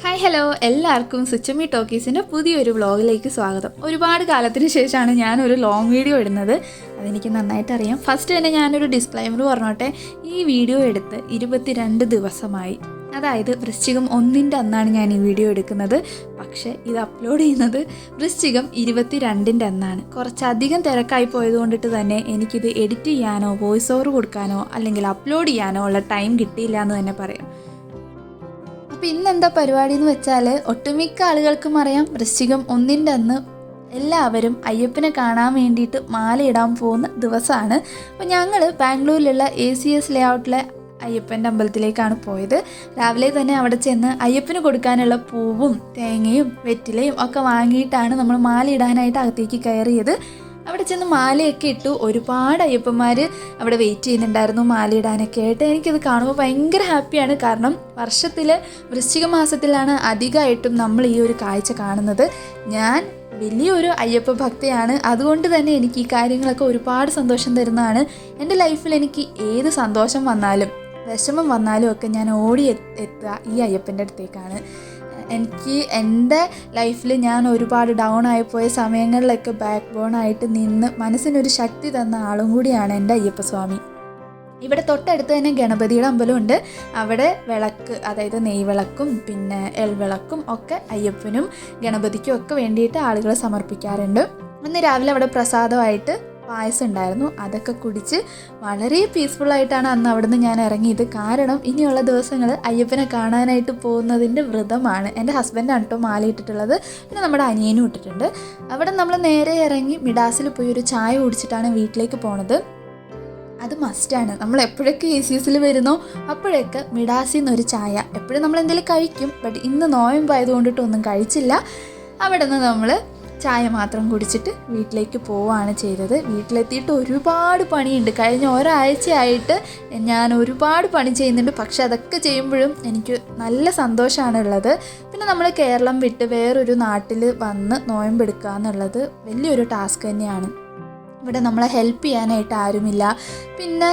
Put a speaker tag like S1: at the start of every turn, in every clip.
S1: Hi hello, എല്ലാവർക്കും സുച്ചമ്മി ടോക്കീസിൻ്റെ പുതിയൊരു വ്ളോഗിലേക്ക് സ്വാഗതം. ഒരുപാട് കാലത്തിന് ശേഷമാണ് ഞാനൊരു ലോങ് വീഡിയോ ഇടുന്നത്. അതെനിക്ക് നന്നായിട്ട് അറിയാം. ഫസ്റ്റ് തന്നെ ഞാനൊരു ഡിസ്ക്ലൈമർ പറഞ്ഞോട്ടെ. ഈ വീഡിയോ എടുത്ത് 22 ദിവസമായി. അതായത് വൃശ്ചികം 1 അന്നാണ് ഞാൻ ഈ വീഡിയോ എടുക്കുന്നത്. പക്ഷേ ഇത് അപ്ലോഡ് ചെയ്യുന്നത് വൃശ്ചികം 22 അന്നാണ്. കുറച്ചധികം തിരക്കായി പോയതുകൊണ്ടിട്ട് തന്നെ എനിക്കിത് എഡിറ്റ് ചെയ്യാനോ വോയിസ് ഓവർ കൊടുക്കാനോ അല്ലെങ്കിൽ അപ്ലോഡ് ചെയ്യാനോ ഉള്ള ടൈം കിട്ടിയില്ല എന്ന് തന്നെ പറയാം. അപ്പോൾ ഇന്നെന്താ പരിപാടി എന്ന് വെച്ചാൽ, ഒട്ടുമിക്ക ആളുകൾക്കും അറിയാം വൃശ്ചികം 1 അന്ന് എല്ലാവരും അയ്യപ്പനെ കാണാൻ വേണ്ടിയിട്ട് മാലയിടാൻ പോകുന്ന ദിവസമാണ്. അപ്പോൾ ഞങ്ങൾ ബാംഗ്ലൂരിലുള്ള ACS ലേഔട്ടിലെ അയ്യപ്പൻ്റെ അമ്പലത്തിലേക്കാണ് പോയത്. രാവിലെ തന്നെ അവിടെ ചെന്ന് അയ്യപ്പന് കൊടുക്കാനുള്ള പൂവും തേങ്ങയും വെറ്റിലയും ഒക്കെ വാങ്ങിയിട്ടാണ് നമ്മൾ മാലയിടാനായിട്ട് അകത്തേക്ക് കയറിയത്. അവിടെ ചെന്ന് മാലയൊക്കെ ഇട്ടു. ഒരുപാട് അയ്യപ്പന്മാർ അവിടെ വെയിറ്റ് ചെയ്യുന്നുണ്ടായിരുന്നു മാലയിടാനൊക്കെ ആയിട്ട്. എനിക്കത് കാണുമ്പോൾ ഭയങ്കര ഹാപ്പിയാണ്. കാരണം വർഷത്തിൽ വൃശ്ചിക മാസത്തിലാണ് അധികമായിട്ടും നമ്മൾ ഈ ഒരു കാഴ്ച കാണുന്നത്. ഞാൻ വലിയൊരു അയ്യപ്പ ഭക്തയാണ്. അതുകൊണ്ട് തന്നെ എനിക്ക് ഈ കാര്യങ്ങളൊക്കെ ഒരുപാട് സന്തോഷം തരുന്നതാണ്. എൻ്റെ ലൈഫിൽ എനിക്ക് ഏത് സന്തോഷം വന്നാലും വിഷമം വന്നാലും ഒക്കെ ഞാൻ ഓടി എത്തുക ഈ അയ്യപ്പൻ്റെ അടുത്തേക്കാണ്. എനിക്ക് എൻ്റെ ലൈഫിൽ ഞാൻ ഒരുപാട് ഡൗൺ ആയിപ്പോയ സമയങ്ങളിലൊക്കെ ബാക്ക് ബോണായിട്ട് നിന്ന് മനസ്സിനൊരു ശക്തി തന്ന ആളും കൂടിയാണ് എൻ്റെ അയ്യപ്പസ്വാമി. ഇവിടെ തൊട്ടടുത്ത് തന്നെ ഗണപതിയുടെ അമ്പലമുണ്ട്. അവിടെ വിളക്ക്, അതായത് നെയ്വിളക്കും പിന്നെ എൽവിളക്കും ഒക്കെ അയ്യപ്പനും ഗണപതിക്കും ഒക്കെ വേണ്ടിയിട്ട് ആളുകൾ സമർപ്പിക്കാറുണ്ട്. അന്ന് രാവിലെ അവിടെ പ്രസാദമായിട്ട് പായസം ഉണ്ടായിരുന്നു. അതൊക്കെ കുടിച്ച് വളരെ പീസ്ഫുള്ളായിട്ടാണ് അന്ന് അവിടുന്ന് ഞാൻ ഇറങ്ങിയത്. കാരണം ഇനിയുള്ള ദിവസങ്ങൾ അയ്യപ്പനെ കാണാനായിട്ട് പോകുന്നതിൻ്റെ വ്രതമാണ്. എൻ്റെ ഹസ്ബൻഡാണ് കേട്ടോ മാലയിട്ടിട്ടുള്ളത്. പിന്നെ നമ്മുടെ അനിയനും ഇട്ടിട്ടുണ്ട്. അവിടെ നമ്മൾ നേരെ ഇറങ്ങി മിഡാസിൽ പോയി ഒരു ചായ കുടിച്ചിട്ടാണ് വീട്ടിലേക്ക് പോണത്. അത് മസ്റ്റാണ്. നമ്മൾ എപ്പോഴൊക്കെ ACSൽ വരുന്നോ അപ്പോഴൊക്കെ മിഡാസിൽ നിന്നൊരു ചായ. എപ്പോഴും നമ്മൾ എന്തെങ്കിലും കഴിക്കും. ബട്ട് ഇന്ന് നോയമ്പായതുകൊണ്ടിട്ടൊന്നും കഴിച്ചില്ല. അവിടെ നിന്ന് നമ്മൾ ചായ മാത്രം കുടിച്ചിട്ട് വീട്ടിലേക്ക് പോവുകയാണ് ചെയ്തത്. വീട്ടിലെത്തിയിട്ട് ഒരുപാട് പണിയുണ്ട്. കഴിഞ്ഞ ഒരാഴ്ചയായിട്ട് ഞാൻ ഒരുപാട് പണി ചെയ്യുന്നുണ്ട്. പക്ഷെ അതൊക്കെ ചെയ്യുമ്പോഴും എനിക്ക് നല്ല സന്തോഷമാണ് ഉള്ളത്. പിന്നെ നമ്മൾ കേരളം വിട്ട് വേറൊരു നാട്ടിൽ വന്ന് നോയമ്പെടുക്കുക എന്നുള്ളത് വലിയൊരു ടാസ്ക് തന്നെയാണ്. ഇവിടെ നമ്മളെ ഹെൽപ്പ് ചെയ്യാനായിട്ട് ആരുമില്ല. പിന്നെ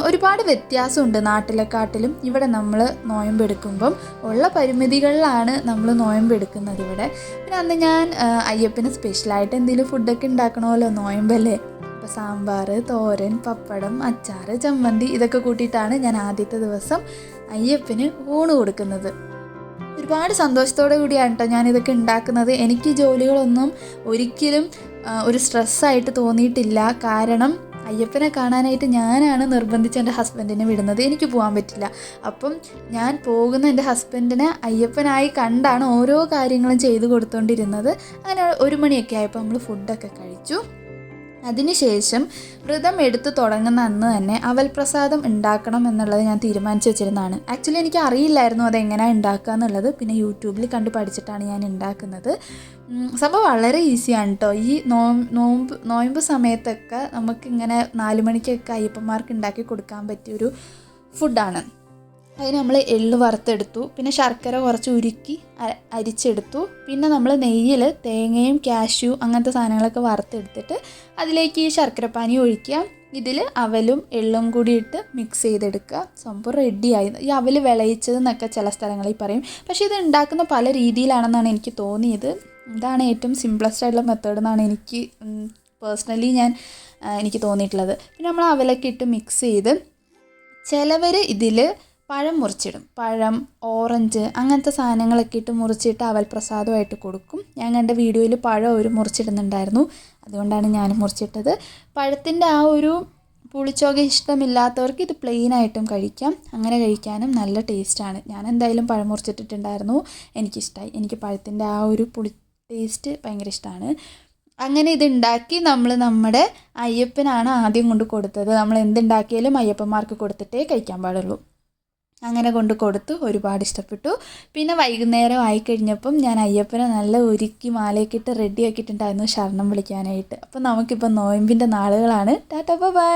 S1: ഒരുപാട് വ്യത്യാസമുണ്ട് നാട്ടിലെക്കാട്ടിലും. ഇവിടെ നമ്മൾ നോയമ്പെടുക്കുമ്പം ഉള്ള പരിമിതികളിലാണ് നമ്മൾ നോയമ്പെടുക്കുന്നത് ഇവിടെ. പിന്നെ അന്ന് ഞാൻ അയ്യപ്പന് സ്പെഷ്യലായിട്ട് എന്തെങ്കിലും ഫുഡൊക്കെ ഉണ്ടാക്കണമല്ലോ, നോയമ്പല്ലേ. അപ്പോൾ സാമ്പാർ, തോരൻ, പപ്പടം, അച്ചാർ, ചമ്മന്തി ഇതൊക്കെ കൂട്ടിയിട്ടാണ് ഞാൻ ആദ്യത്തെ ദിവസം അയ്യപ്പന് ഊണ് കൊടുക്കുന്നത്. ഒരുപാട് സന്തോഷത്തോടു കൂടിയാണ് കേട്ടോ ഞാനിതൊക്കെ ഉണ്ടാക്കുന്നത്. എനിക്ക് ജോലികളൊന്നും ഒരിക്കലും ഒരു സ്ട്രെസ്സായിട്ട് തോന്നിയിട്ടില്ല. കാരണം അയ്യപ്പനെ കാണാനായിട്ട് ഞാനാണ് നിർബന്ധിച്ച് എൻ്റെ ഹസ്ബൻഡിനെ വിടുന്നത്. എനിക്ക് പോകാൻ പറ്റില്ല. അപ്പം ഞാൻ പോകുന്ന എൻ്റെ ഹസ്ബൻഡിനെ അയ്യപ്പനായി കണ്ടാണ് ഓരോ കാര്യങ്ങളും ചെയ്തു കൊടുത്തുകൊണ്ടിരുന്നത്. അങ്ങനെ 1 മണിയൊക്കെ ആയപ്പോൾ നമ്മൾ ഫുഡൊക്കെ കഴിച്ചു. അതിനുശേഷം വ്രതം എടുത്തു തുടങ്ങുന്ന അന്ന് തന്നെ അവൽ പ്രസാദം ഉണ്ടാക്കണം എന്നുള്ളത് ഞാൻ തീരുമാനിച്ചു വെച്ചിരുന്നതാണ്. ആക്ച്വലി എനിക്ക് അറിയില്ലായിരുന്നു അതെങ്ങനെയാണ് ഉണ്ടാക്കുക എന്നുള്ളത്. പിന്നെ യൂട്യൂബിൽ കണ്ട് പഠിച്ചിട്ടാണ് ഞാൻ ഉണ്ടാക്കുന്നത്. സംഭവം വളരെ ഈസിയാണ് കേട്ടോ. ഈ നോയമ്പ് സമയത്തൊക്കെ നമുക്കിങ്ങനെ 4 മണിക്കൊക്കെ അയ്യപ്പന്മാർക്ക് ഉണ്ടാക്കി കൊടുക്കാൻ പറ്റിയൊരു ഫുഡാണ്. അതിന് നമ്മൾ എള്ള് വറുത്തെടുത്തു. പിന്നെ ശർക്കര കുറച്ച് ഉരുക്കി അരിച്ചെടുത്തു. പിന്നെ നമ്മൾ നെയ്യിൽ തേങ്ങയും കാഷ്യൂ അങ്ങനത്തെ സാധനങ്ങളൊക്കെ വറുത്തെടുത്തിട്ട് അതിലേക്ക് ഈ ശർക്കരപ്പാനി ഒഴിക്കുക. ഇതിൽ അവലും എള്ളും കൂടി ഇട്ട് മിക്സ് ചെയ്തെടുക്കുക. സംഭവം റെഡിയായി. ഈ അവൽ വിളയിച്ചതെന്നൊക്കെ ചില സ്ഥലങ്ങളിൽ പറയും. പക്ഷേ ഇത് ഉണ്ടാക്കുന്ന പല രീതിയിലാണെന്നാണ് എനിക്ക് തോന്നിയത്. ഇതാണ് ഏറ്റവും സിംപ്ലസ്റ്റ് ആയിട്ടുള്ള മെത്തേഡ് എന്നാണ് എനിക്ക് പേഴ്സണലി എനിക്ക് തോന്നിയിട്ടുള്ളത്. പിന്നെ നമ്മൾ അവലൊക്കെ ഇട്ട് മിക്സ് ചെയ്ത് ചിലവർ ഇതിൽ പഴം മുറിച്ചിടും. പഴം, ഓറഞ്ച് അങ്ങനത്തെ സാധനങ്ങളൊക്കെ ഇട്ട് മുറിച്ചിട്ട് അവൽ പ്രസാദമായിട്ട് കൊടുക്കും. ഞാൻ കണ്ട വീഡിയോയിൽ പഴം ഒരു മുറിച്ചിടുന്നുണ്ടായിരുന്നു. അതുകൊണ്ടാണ് ഞാൻ മുറിച്ചിട്ടത്. പഴത്തിൻ്റെ ആ ഒരു പുളിച്ചോക ഇഷ്ടമില്ലാത്തവർക്ക് ഇത് പ്ലെയിനായിട്ടും കഴിക്കാം. അങ്ങനെ കഴിക്കാനും നല്ല ടേസ്റ്റാണ്. ഞാൻ എന്തായാലും പഴം മുറിച്ചിട്ടിട്ടുണ്ടായിരുന്നു. എനിക്കിഷ്ടമായി. എനിക്ക് പഴത്തിൻ്റെ ആ ഒരു പുളി ടേസ്റ്റ് ഭയങ്കര ഇഷ്ടമാണ്. അങ്ങനെ ഇതുണ്ടാക്കി നമ്മൾ നമ്മുടെ അയ്യപ്പനാണ് ആദ്യം കൊണ്ട് കൊടുത്തത്. നമ്മൾ എന്തുണ്ടാക്കിയാലും അയ്യപ്പന്മാർക്ക് കൊടുത്തിട്ടേ കഴിക്കാൻ പാടുള്ളൂ. അങ്ങനെ കൊണ്ട് കൊടുത്തു. ഒരുപാട് ഇഷ്ടപ്പെട്ടു. പിന്നെ വൈകുന്നേരം ആയിക്കഴിഞ്ഞപ്പം ഞാൻ അയ്യപ്പനെ നല്ല ഒരുക്കി മാലയൊക്കെ ഇട്ട് റെഡി ആക്കിയിട്ടുണ്ടായിരുന്നു ശരണം വിളിക്കാനായിട്ട്. അപ്പം നമുക്കിപ്പോൾ നോയമ്പിൻ്റെ നാളുകളാണ്. Tata bye.